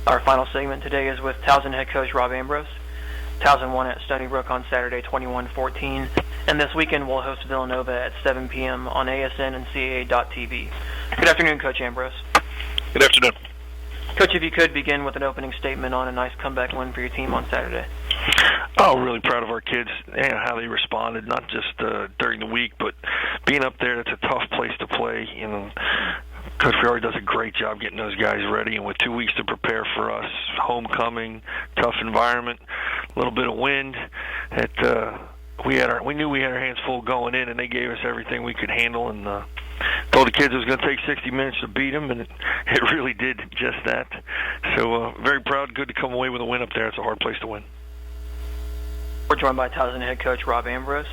Our final segment today is with Towson head coach Rob Ambrose. Towson won at Stony Brook on Saturday 21-14, and this weekend we'll host Villanova at 7 p.m. on ASN and CAA.TV. Good afternoon, Coach Ambrose. Good afternoon. Coach, if you could begin with an opening statement on a nice comeback win for your team on Saturday. Oh, really proud of our kids and how they responded, not just during the week, but being up there. It's a tough place to play. You know, Coach Fiore does a great job getting those guys ready, and with 2 weeks to prepare for us, homecoming, tough environment, a little bit of wind. We knew we had our hands full going in, and they gave us everything we could handle, and told the kids it was going to take 60 minutes to beat them, and it really did just that. So very proud, good to come away with a win up there. It's a hard place to win. We're joined by Towson head coach Rob Ambrose.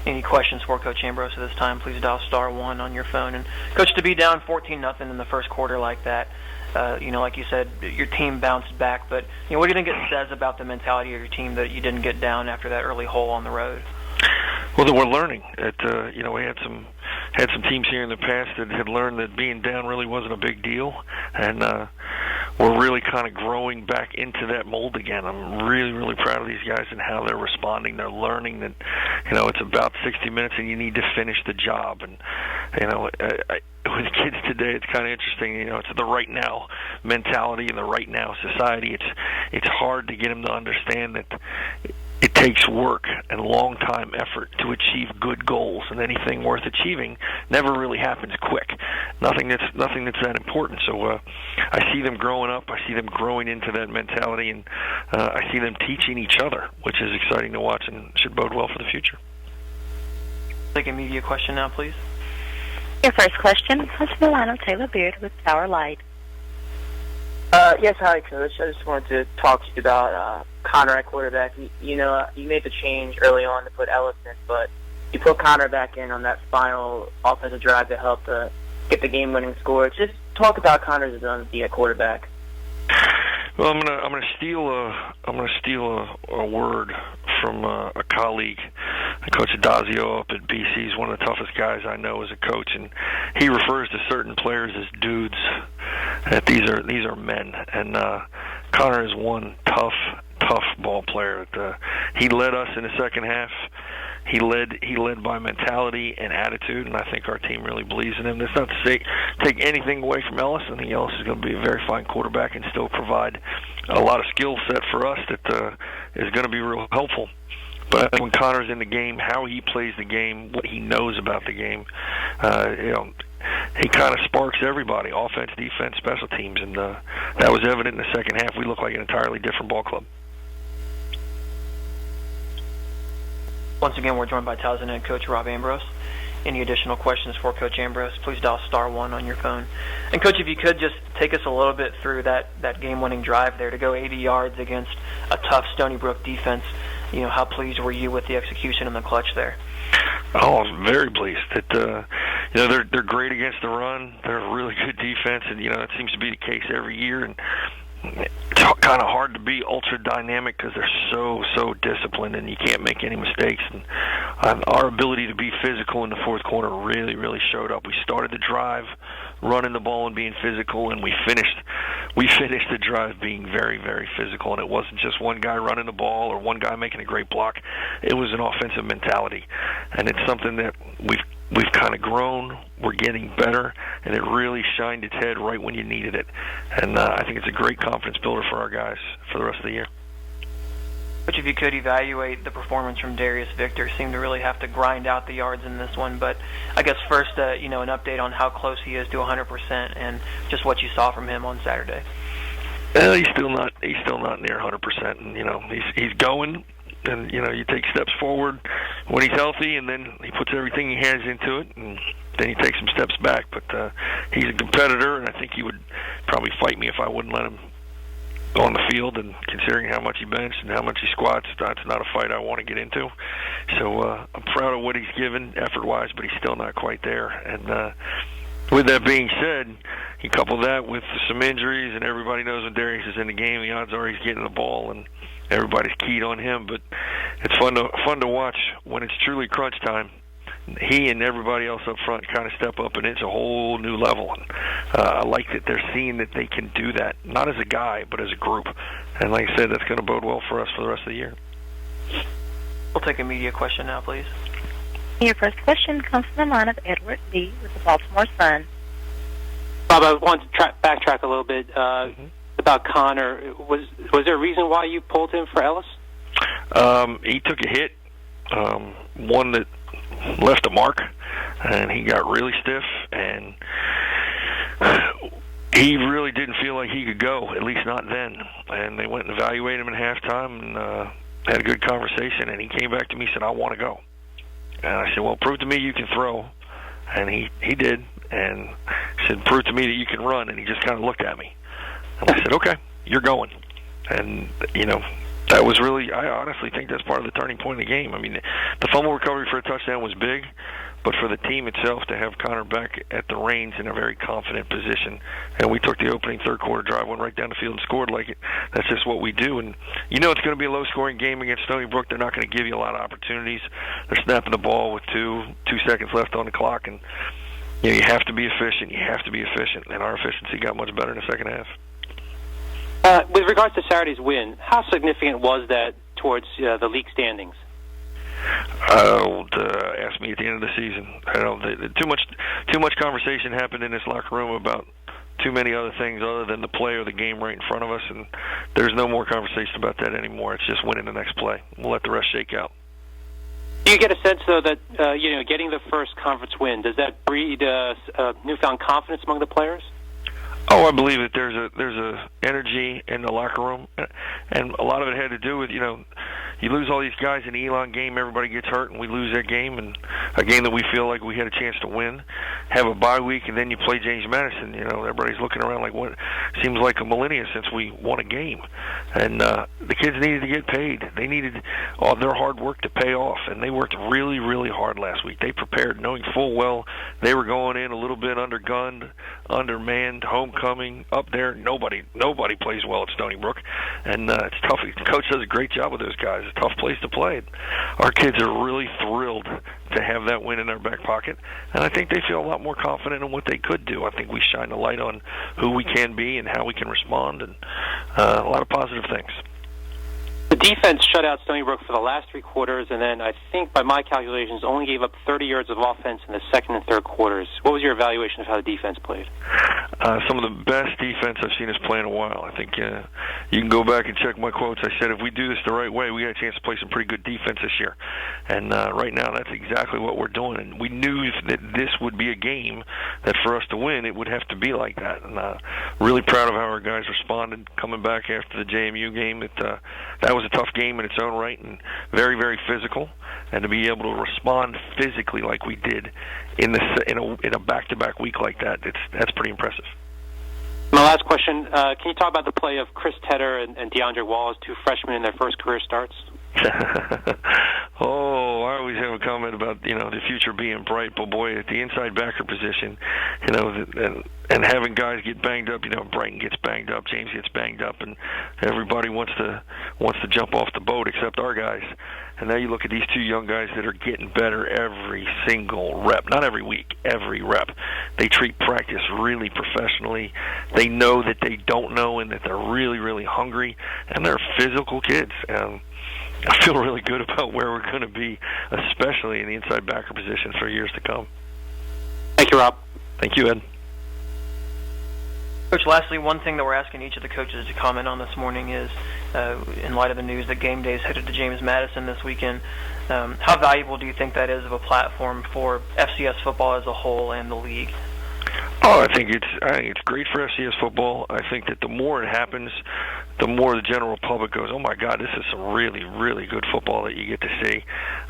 Any questions for Coach Ambrose at this time, please dial *1 on your phone. And Coach, to be down 14-0 in the first quarter like that, like you said, your team bounced back. But what do you think it says about the mentality of your team that you didn't get down after that early hole on the road? Well, that we're learning. We had some teams here in the past that had learned that being down really wasn't a big deal, and we're really kind of growing back into that mold again. I'm really, really proud of these guys and how they're responding. They're learning that, it's about 60 minutes and you need to finish the job. And, with the kids today, it's kind of interesting. It's the right now mentality and the right now society. It's hard to get them to understand that it takes work and long time effort to achieve good goals, and anything worth achieving never really happens quick. Nothing that's that important. So I see them growing up. I see them growing into that mentality, and I see them teaching each other, which is exciting to watch and should bode well for the future. Take a media question now, please. Your first question comes from the line of Taylor Beard with Tower Light. Yes, hi, Coach. I just wanted to talk to you about Connor at quarterback. You made the change early on to put Ellis in, but you put Connor back in on that final offensive drive to help get the game-winning score. Just talk about Connor's ability at quarterback. Well, I'm gonna steal a word from a colleague, Coach Adazio up at BC. He's one of the toughest guys I know as a coach, and he refers to certain players as dudes. That these are men, and Connor is one tough ball player. He led us in the second half. He led by mentality and attitude, and I think our team really believes in him. That's not to say take anything away from Ellis. I think Ellis is going to be a very fine quarterback and still provide a lot of skill set for us that is going to be real helpful. But when Connor's in the game, how he plays the game, what he knows about the game, he kind of sparks everybody, offense, defense, special teams, and that was evident in the second half. We look like an entirely different ball club. Once again, we're joined by Towson head coach Rob Ambrose. Any additional questions for Coach Ambrose, please dial *1 on your phone. And, Coach, if you could just take us a little bit through that game-winning drive there to go 80 yards against a tough Stony Brook defense. How pleased were you with the execution and the clutch there? Oh, I'm very pleased. They're great against the run. They're a really good defense, and it seems to be the case every year. And it's kind of hard to be ultra dynamic because they're so disciplined, and you can't make any mistakes. And our ability to be physical in the fourth quarter really, really showed up. We started the drive running the ball and being physical, and we finished the drive being very, very physical. And it wasn't just one guy running the ball or one guy making a great block. It was an offensive mentality, and it's something that we've kind of grown. We're getting better, and it really shined its head right when you needed it. And I think it's a great confidence builder for our guys for the rest of the year. But if you could evaluate the performance from Darius Victor, seemed to really have to grind out the yards in this one. But I guess first, an update on how close he is to 100% and just what you saw from him on Saturday. He's still not near 100%, and he's going. And you take steps forward when he's healthy, and then he puts everything he has into it, and then he takes some steps back. But he's a competitor, and I think he would probably fight me if I wouldn't let him go on the field. And considering how much he benched and how much he squats, that's not a fight I want to get into. So I'm proud of what he's given effort-wise, but he's still not quite there. And with that being said, you couple that with some injuries, and everybody knows when Darius is in the game, the odds are he's getting the ball, and everybody's keyed on him. But it's fun to watch when it's truly crunch time. he and everybody else up front kind of step up, and it's a whole new level. And I like that they're seeing that they can do that, not as a guy, but as a group. And like I said, that's going to bode well for us for the rest of the year. We'll take a media question now, please. Your first question comes from the line of Edward Lee with the Baltimore Sun. Bob, I want to backtrack a little bit about Connor. Was there a reason why you pulled him for Ellis? He took a hit, one that left a mark, and he got really stiff, and he really didn't feel like he could go, at least not then. And they went and evaluated him at halftime and had a good conversation, and he came back to me and said, I want to go. And I said, well, prove to me you can throw. And he did, and said, prove to me that you can run. And he just kind of looked at me. And I said, okay, you're going. And, that was really, I honestly think that's part of the turning point of the game. I mean, the fumble recovery for a touchdown was big, but for the team itself to have Connor back at the reins in a very confident position, and we took the opening third quarter drive, went right down the field and scored like it. That's just what we do. And it's going to be a low-scoring game against Stony Brook. They're not going to give you a lot of opportunities. They're snapping the ball with two seconds left on the clock, and you have to be efficient. You have to be efficient, and our efficiency got much better in the second half. With regards to Saturday's win, how significant was that towards the league standings? Ask me at the end of the season. I don't. Too much conversation happened in this locker room about too many other things other than the play or the game right in front of us, and there's no more conversation about that anymore. It's just winning the next play. We'll let the rest shake out. Do you get a sense, though, that getting the first conference win, does that breed newfound confidence among the players? Oh, I believe that there's a energy in the locker room, and a lot of it had to do with you lose all these guys in the Elon game, everybody gets hurt, and we lose that game, and a game that we feel like we had a chance to win. Have a bye week, and then you play James Madison. Everybody's looking around like what seems like a millennia since we won a game, and the kids needed to get paid. They needed all their hard work to pay off, and they worked really, really hard last week. They prepared, knowing full well they were going in a little bit undergunned, undermanned, homecoming up there. Nobody plays well at Stony Brook, and it's tough. Coach does a great job with those guys. It's a tough place to play. Our kids are really thrilled to have that win in their back pocket, and I think they feel a lot more confident in what they could do. I think we shine a light on who we can be and how we can respond, and a lot of positive things. The defense shut out Stony Brook for the last three quarters, and then I think, by my calculations, only gave up 30 yards of offense in the second and third quarters. What was your evaluation of how the defense played? Some of the best defense I've seen us play in a while. I think you can go back and check my quotes. I said if we do this the right way, we got a chance to play some pretty good defense this year. And right now, that's exactly what we're doing. And we knew that this would be a game that for us to win, it would have to be like that. And really proud of how our guys responded coming back after the JMU game. That was a tough game in its own right and very, very physical. And to be able to respond physically like we did in a back-to-back week like that, that's pretty impressive. My last question, can you talk about the play of Chris Tedder and DeAndre Wallace, two freshmen in their first career starts? Oh, I always have a comment about the future being bright, but boy, at the inside backer position, and having guys get banged up. Brighton gets banged up, James gets banged up, and everybody wants to jump off the boat except our guys. And now you look at these two young guys that are getting better every single rep, not every week, every rep. They treat practice really professionally. They know that they don't know, and that they're really, really hungry, and they're physical kids. I feel really good about where we're going to be, especially in the inside backer position for years to come. Thank you, Rob. Thank you, Ed. Coach, lastly, one thing that we're asking each of the coaches to comment on this morning is, in light of the news that game day is headed to James Madison this weekend, how valuable do you think that is of a platform for FCS football as a whole and the league? Oh, I think it's great for FCS football. I think that the more it happens, the more the general public goes, oh my God, this is some really, really good football that you get to see.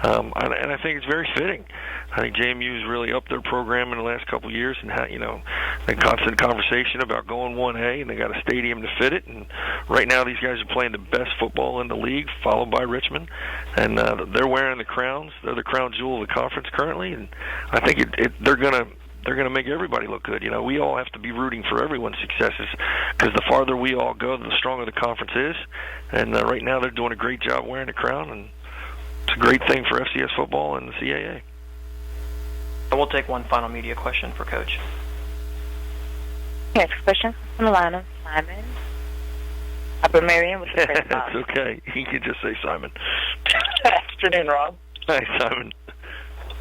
And I think it's very fitting. I think JMU's really upped their program in the last couple of years, and the constant conversation about going 1A, and they got a stadium to fit it. And right now, these guys are playing the best football in the league, followed by Richmond, and they're wearing the crowns. They're the crown jewel of the conference currently, and I think they're going to make everybody look good. We all have to be rooting for everyone's successes, because the farther we all go, the stronger the conference is. And right now, they're doing a great job wearing the crown, and it's a great thing for FCS football and the CAA. And we'll take one final media question for Coach. Next question from the line of Simon Marion with the press box. It's okay. He can just say Simon. Afternoon, Rob. Hi, Simon.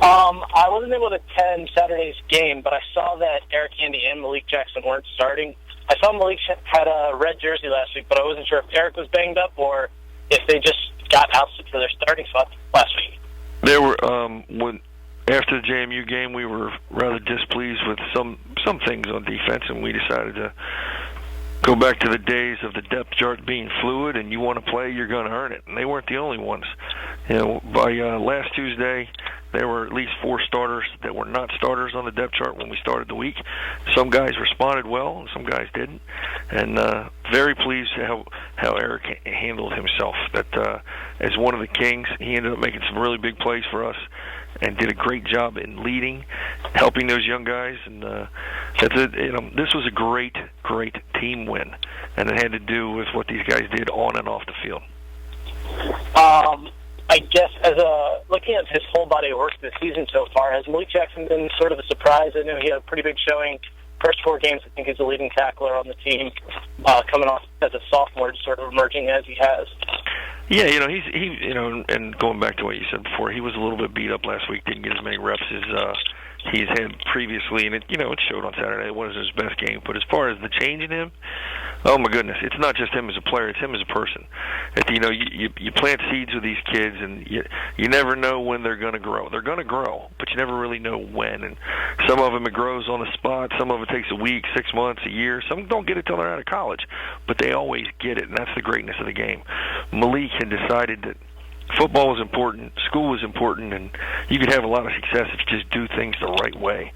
I wasn't able to attend Saturday's game, but I saw that Eric Handy and Malik Jackson weren't starting. I saw Malik had a red jersey last week, but I wasn't sure if Eric was banged up or if they just got ousted for their starting spot last week. There were after the JMU game, we were rather displeased with some things on defense, and we decided to go back to the days of the depth chart being fluid, and you want to play, you're going to earn it. And they weren't the only ones. By last Tuesday, there were at least 4 starters that were not starters on the depth chart when we started the week. Some guys responded well, and some guys didn't. And very pleased how Eric handled himself. That as one of the Kings, he ended up making some really big plays for us and did a great job in leading, helping those young guys. And this was a great team win, and it had to do with what these guys did on and off the field. I guess looking at his whole body of work this season so far, has Malik Jackson been sort of a surprise? I know he had a pretty big showing. First 4 games, I think he's the leading tackler on the team, coming off as a sophomore, just sort of emerging as he has. Yeah, and going back to what you said before, he was a little bit beat up last week, didn't get as many reps as he's had previously, and it showed on Saturday. It wasn't his best game, but as far as the change in him, oh my goodness, it's not just him as a player; it's him as a person. You plant seeds with these kids, and you never know when they're going to grow. They're going to grow, but you never really know when. And some of them it grows on the spot. Some of it takes a week, 6 months, a year. Some don't get it till they're out of college, but they always get it, and that's the greatness of the game. Malik had decided that football was important, school was important, and you could have a lot of success if you just do things the right way.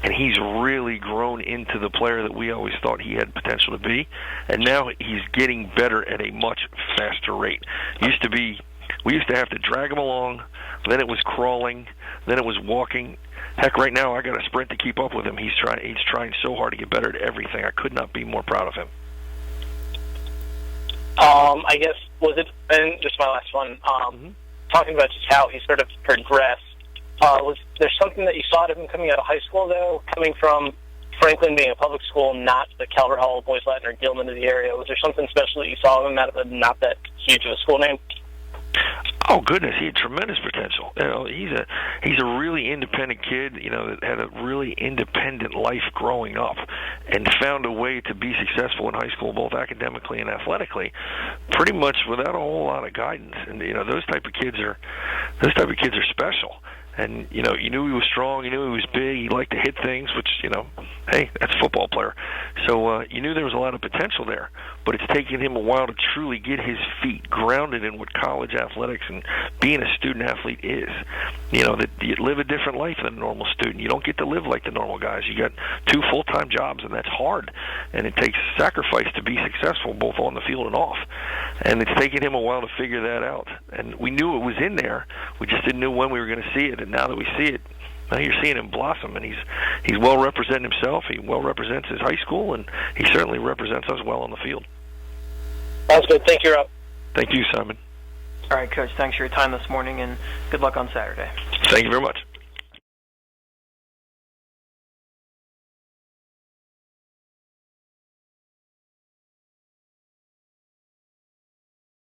And he's really grown into the player that we always thought he had potential to be, and now he's getting better at a much faster rate. We used to have to drag him along, then it was crawling, then it was walking. Heck, right now I got to sprint to keep up with him. He's trying so hard to get better at everything. I could not be more proud of him. I guess, and just my last one, talking about just how he sort of progressed, was there something that you saw of him coming out of high school, though, coming from Franklin being a public school, not the Calvert Hall, Boys Latin, or Gilman of the area? Was there something special that you saw of him out of a not that huge of a school name? Oh goodness, he had tremendous potential. He's a really independent kid, that had a really independent life growing up, and found a way to be successful in high school, both academically and athletically, pretty much without a whole lot of guidance. And those type of kids are special. And you knew he was strong, you knew he was big, he liked to hit things, which hey, that's a football player. So you knew there was a lot of potential there, but it's taken him a while to truly get his feet grounded in what college athletics and being a student athlete is. That you live a different life than a normal student. You don't get to live like the normal guys. You got 2 full-time jobs, and that's hard, and it takes sacrifice to be successful both on the field and off. And it's taken him a while to figure that out. And we knew it was in there. We just didn't know when we were going to see it. And now that we see it, now you're seeing him blossom, and he's well representing himself. He well represents his high school, and he certainly represents us well on the field. Sounds good. Thank you, Rob. Thank you, Simon. All right, Coach, thanks for your time this morning, and good luck on Saturday. Thank you very much.